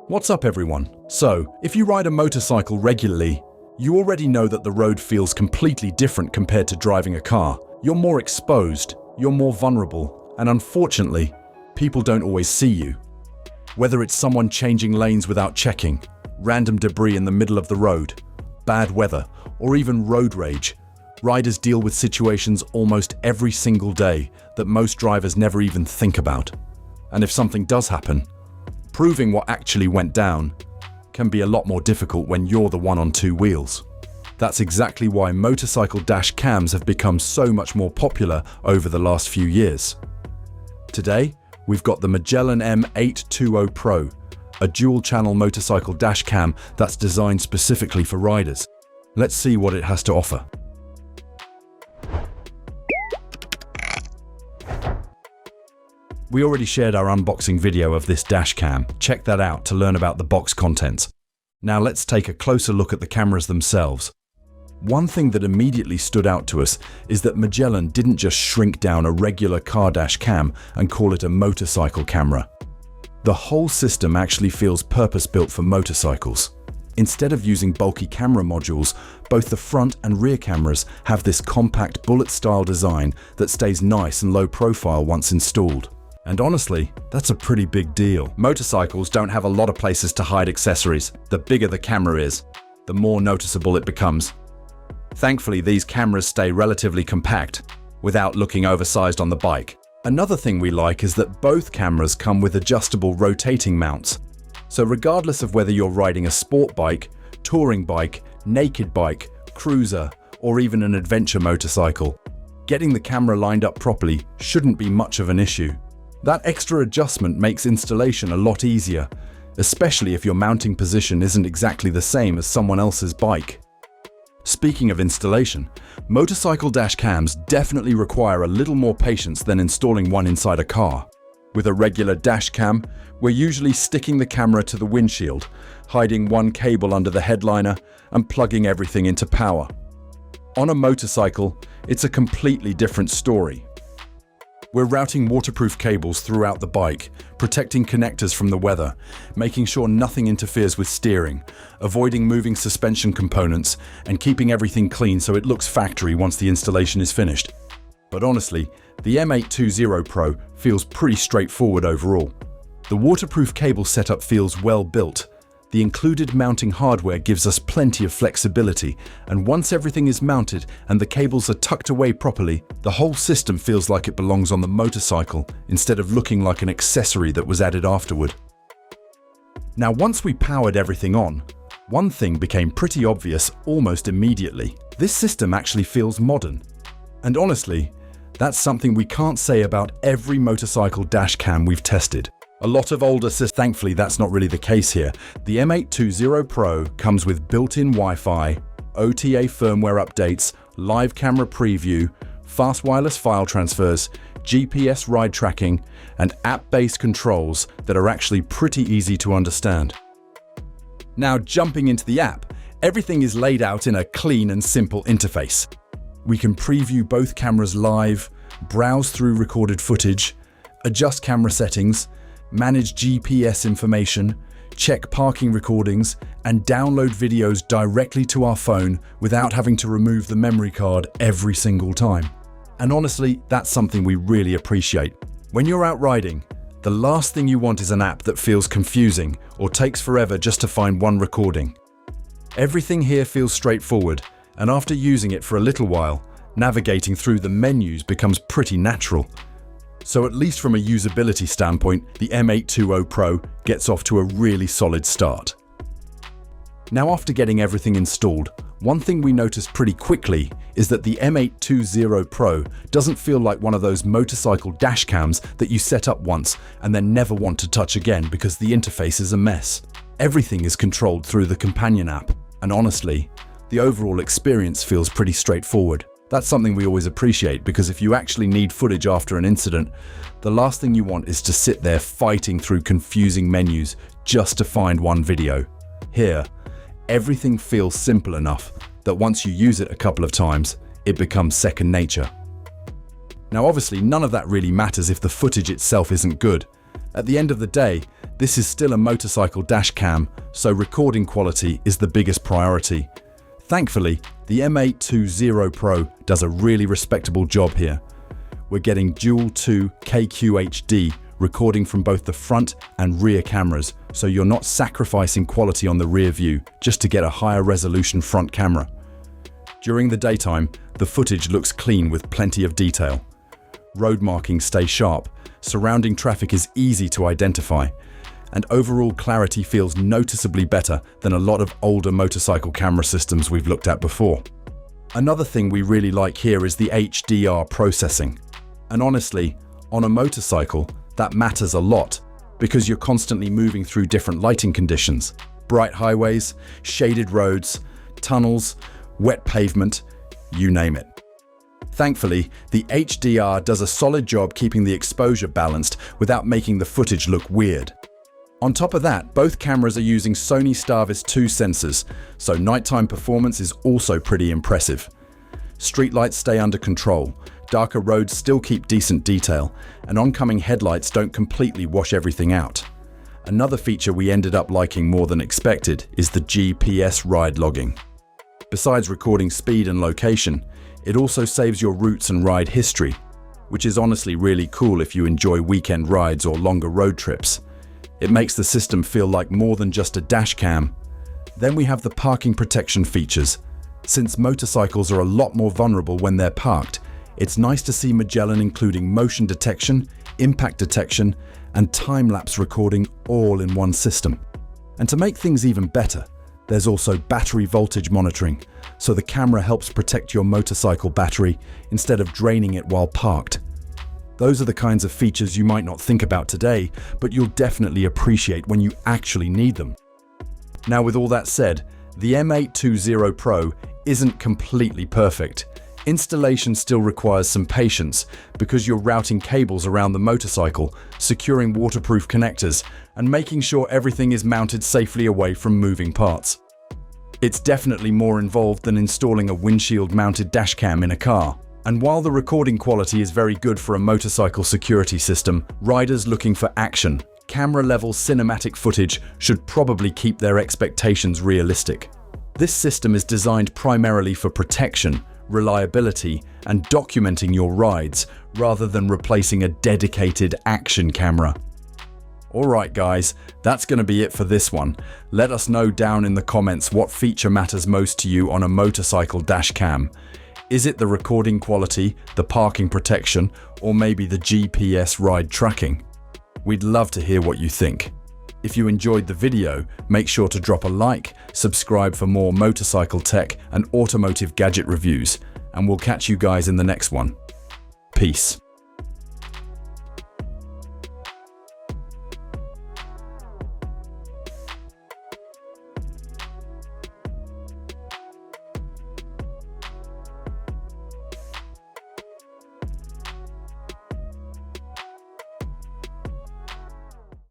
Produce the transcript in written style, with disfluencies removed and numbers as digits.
What's up everyone? So, if you ride a motorcycle regularly, you already know that the road feels completely different compared to driving a car. You're more exposed, you're more vulnerable, and unfortunately, people don't always see you. Whether it's someone changing lanes without checking, random debris in the middle of the road, bad weather, or even road rage, riders deal with situations almost every single day that most drivers never even think about. And if something does happen, proving what actually went down can be a lot more difficult when you're the one on two wheels. That's exactly why motorcycle dash cams have become so much more popular over the last few years. Today, we've got the Magellan M820 Pro, a dual-channel motorcycle dash cam that's designed specifically for riders. Let's see what it has to offer. We already shared our unboxing video of this dash cam. Check that out to learn about the box contents. Now let's take a closer look at the cameras themselves. One thing that immediately stood out to us is that Magellan didn't just shrink down a regular car dash cam and call it a motorcycle camera. The whole system actually feels purpose-built for motorcycles. Instead of using bulky camera modules, both the front and rear cameras have this compact bullet-style design that stays nice and low profile once installed. And honestly, that's a pretty big deal. Motorcycles don't have a lot of places to hide accessories. The bigger the camera is, the more noticeable it becomes. Thankfully, these cameras stay relatively compact, without looking oversized on the bike. Another thing we like is that both cameras come with adjustable rotating mounts. So regardless of whether you're riding a sport bike, touring bike, naked bike, cruiser, or even an adventure motorcycle, getting the camera lined up properly shouldn't be much of an issue. That extra adjustment makes installation a lot easier, especially if your mounting position isn't exactly the same as someone else's bike. Speaking of installation, motorcycle dash cams definitely require a little more patience than installing one inside a car. With a regular dash cam, we're usually sticking the camera to the windshield, hiding one cable under the headliner, and plugging everything into power. On a motorcycle, it's a completely different story. We're routing waterproof cables throughout the bike, protecting connectors from the weather, making sure nothing interferes with steering, avoiding moving suspension components, and keeping everything clean so it looks factory once the installation is finished. But honestly, the M820 Pro feels pretty straightforward overall. The waterproof cable setup feels well built. The included mounting hardware gives us plenty of flexibility, and once everything is mounted and the cables are tucked away properly, the whole system feels like it belongs on the motorcycle instead of looking like an accessory that was added afterward. Now, once we powered everything on, one thing became pretty obvious almost immediately. This system actually feels modern. And honestly, that's something we can't say about every motorcycle dash cam we've tested. A lot of older systems, thankfully that's not really the case here. The M820 Pro comes with built-in Wi-Fi, OTA firmware updates, live camera preview, fast wireless file transfers, GPS ride tracking, and app-based controls that are actually pretty easy to understand. Now, jumping into the app, everything is laid out in a clean and simple interface. We can preview both cameras live, browse through recorded footage, adjust camera settings, manage GPS information, check parking recordings, and download videos directly to our phone without having to remove the memory card every single time. And honestly, that's something we really appreciate. When you're out riding, the last thing you want is an app that feels confusing or takes forever just to find one recording. Everything here feels straightforward, and after using it for a little while, navigating through the menus becomes pretty natural. So at least from a usability standpoint, the M820 Pro gets off to a really solid start. Now, after getting everything installed, one thing we noticed pretty quickly is that the M820 Pro doesn't feel like one of those motorcycle dash cams that you set up once and then never want to touch again because the interface is a mess. Everything is controlled through the companion app, and honestly, the overall experience feels pretty straightforward. That's something we always appreciate, because if you actually need footage after an incident, the last thing you want is to sit there fighting through confusing menus just to find one video. Here, everything feels simple enough that once you use it a couple of times, it becomes second nature. Now obviously, none of that really matters if the footage itself isn't good. At the end of the day, this is still a motorcycle dash cam, so recording quality is the biggest priority. Thankfully, the M820 Pro does a really respectable job here. We're getting dual 2 KQHD recording from both the front and rear cameras, so you're not sacrificing quality on the rear view just to get a higher resolution front camera. During the daytime, the footage looks clean with plenty of detail. Road markings stay sharp, surrounding traffic is easy to identify, and overall clarity feels noticeably better than a lot of older motorcycle camera systems we've looked at before. Another thing we really like here is the HDR processing. And honestly, on a motorcycle, that matters a lot because you're constantly moving through different lighting conditions. Bright highways, shaded roads, tunnels, wet pavement, you name it. Thankfully, the HDR does a solid job keeping the exposure balanced without making the footage look weird. On top of that, both cameras are using Sony Starvis 2 sensors, so nighttime performance is also pretty impressive. Streetlights stay under control, darker roads still keep decent detail, and oncoming headlights don't completely wash everything out. Another feature we ended up liking more than expected is the GPS ride logging. Besides recording speed and location, it also saves your routes and ride history, which is honestly really cool if you enjoy weekend rides or longer road trips. It makes the system feel like more than just a dash cam. Then we have the parking protection features. Since motorcycles are a lot more vulnerable when they're parked, it's nice to see Magellan including motion detection, impact detection, and time-lapse recording all in one system. And to make things even better, there's also battery voltage monitoring, so the camera helps protect your motorcycle battery instead of draining it while parked. Those are the kinds of features you might not think about today, but you'll definitely appreciate when you actually need them. Now, with all that said, the M820 Pro isn't completely perfect. Installation still requires some patience because you're routing cables around the motorcycle, securing waterproof connectors, and making sure everything is mounted safely away from moving parts. It's definitely more involved than installing a windshield-mounted dashcam in a car. And while the recording quality is very good for a motorcycle security system, riders looking for action, camera-level cinematic footage should probably keep their expectations realistic. This system is designed primarily for protection, reliability, and documenting your rides, rather than replacing a dedicated action camera. Alright guys, that's going to be it for this one. Let us know down in the comments what feature matters most to you on a motorcycle dash cam. Is it the recording quality, the parking protection, or maybe the GPS ride tracking? We'd love to hear what you think. If you enjoyed the video, make sure to drop a like, subscribe for more motorcycle tech and automotive gadget reviews, and we'll catch you guys in the next one. Peace.